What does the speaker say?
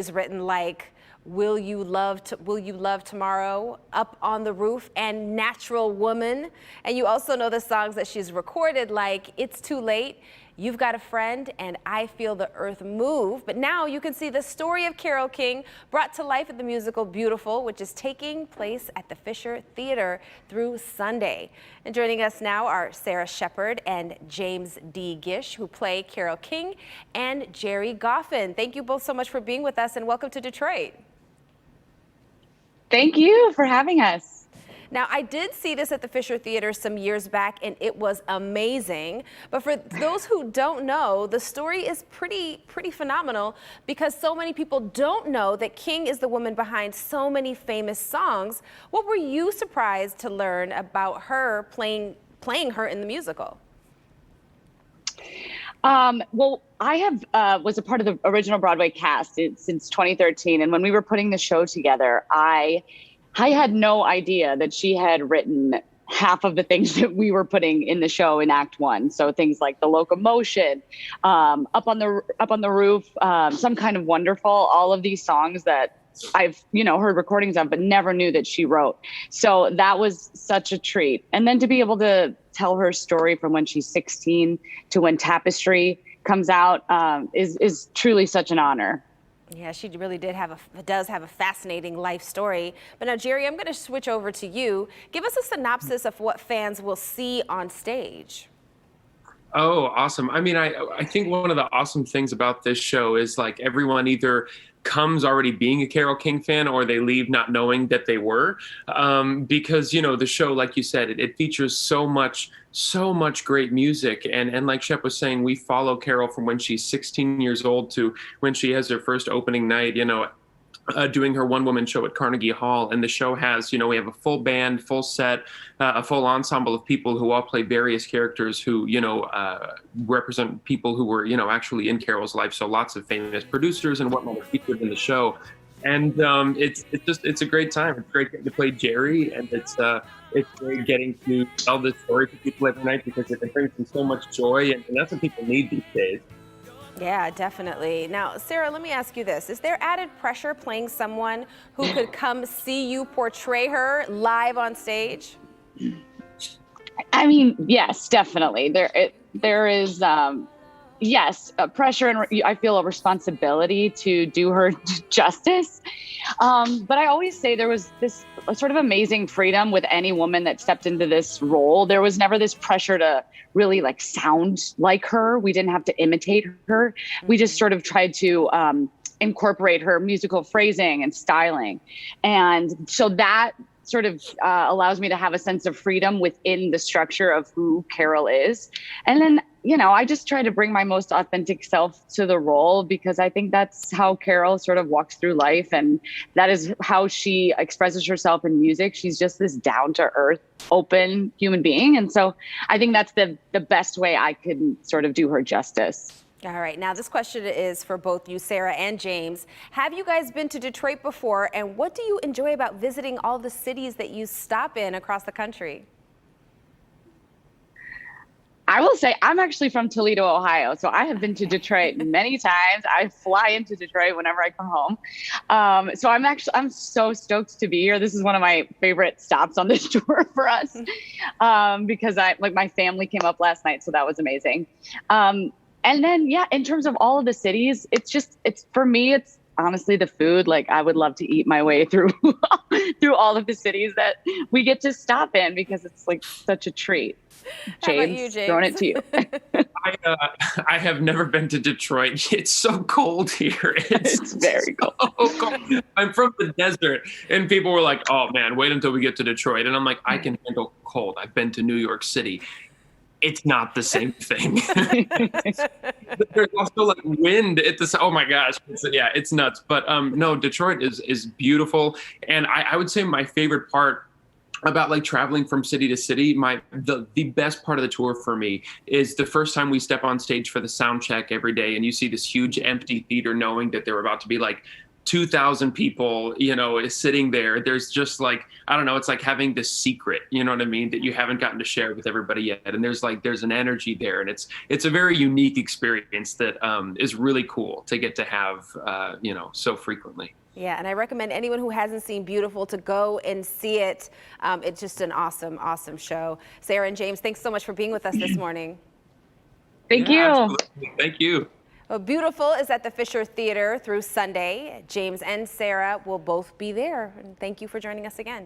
is written like Will You Love Tomorrow, Up on the Roof, and Natural Woman. And you also know the songs that she's recorded like It's Too Late, You've Got a Friend, and I Feel the Earth Move. But now you can see the story of Carole King brought to life at the musical Beautiful, which is taking place at the Fisher Theater through Sunday. And joining us now are Sarah Shepard and James D. Gish, who play Carole King, and Gerry Goffin. Thank you both so much for being with us, and welcome to Detroit. Thank you for having us. Now, I did see this at the Fisher Theater some years back, and it was amazing. But for those who don't know, the story is pretty phenomenal because so many people don't know that King is the woman behind so many famous songs. What were you surprised to learn about her playing her in the musical? Well, I was a part of the original Broadway cast since 2013, and when we were putting the show together, I had no idea that she had written half of the things that we were putting in the show in Act One. So things like The Locomotion, Up on the Roof, Some Kind of Wonderful, all of these songs that I've heard recordings of, but never knew that she wrote. So that was such a treat. And then to be able to tell her story from when she's 16 to when Tapestry comes out is truly such an honor. Yeah, she really does have a fascinating life story. But now, Gerry, I'm going to switch over to you. Give us a synopsis of what fans will see on stage. Oh, awesome. I mean, I think one of the awesome things about this show is like everyone either comes already being a Carole King fan or they leave not knowing that they were, because, the show, like you said, it features so much great music. And like Shep was saying, we follow Carole from when she's 16 years old to when she has her first opening night, doing her one-woman show at Carnegie Hall. And the show has, we have a full band, full set, a full ensemble of people who all play various characters who, represent people who were, actually in Carole's life. So lots of famous producers and whatnot are featured in the show. And it's a great time. It's great getting to play Gerry, and it's great getting to tell this story to people every night because it brings them so much joy, and that's what people need these days. Yeah, definitely. Now, Sarah, let me ask you this. Is there added pressure playing someone who could come see you portray her live on stage? I mean, yes, definitely. There is, yes, pressure, and I feel a responsibility to do her justice. But I always say there was this sort of amazing freedom with any woman that stepped into this role. There was never this pressure to really sound like her. We didn't have to imitate her. We just sort of tried to incorporate her musical phrasing and styling. And so that sort of allows me to have a sense of freedom within the structure of who Carole is. And then, I just try to bring my most authentic self to the role because I think that's how Carole sort of walks through life. And that is how she expresses herself in music. She's just this down to earth, open human being. And so I think that's the best way I can sort of do her justice. All right, now this question is for both you, Sarah and James. Have you guys been to Detroit before, and what do you enjoy about visiting all the cities that you stop in across the country? I will say I'm actually from Toledo, Ohio, so I have been to Detroit many times. I fly into Detroit whenever I come home. So I'm so stoked to be here. This is one of my favorite stops on this tour for us because my family came up last night, so that was amazing. And then, yeah, in terms of all of the cities, for me, it's honestly the food. I would love to eat my way through through all of the cities that we get to stop in because it's such a treat. James, throwing it to you. I have never been to Detroit. It's so cold here. It's very cold. So cold. I'm from the desert, and people were like, "Oh man, wait until we get to Detroit." And I'm like, "I can handle cold. I've been to New York City. It's not the same thing." There's also wind at the. Oh my gosh, it's nuts. But no, Detroit is beautiful, and I would say my favorite part about traveling from city to city, the best part of the tour for me is the first time we step on stage for the sound check every day, and you see this huge empty theater, knowing that there are about to be 2,000 people, you know, is sitting there. There's just like, I don't know, it's like having this secret, you know what I mean, that you haven't gotten to share with everybody yet. And there's an energy there, and it's a very unique experience that is really cool to get to have, you know, so frequently. Yeah, and I recommend anyone who hasn't seen Beautiful to go and see it. It's just an awesome, awesome show. Sarah and James, thanks so much for being with us this morning. Thank you. Absolutely. Thank you. Well, Beautiful is at the Fisher Theater through Sunday. James and Sarah will both be there. And thank you for joining us again.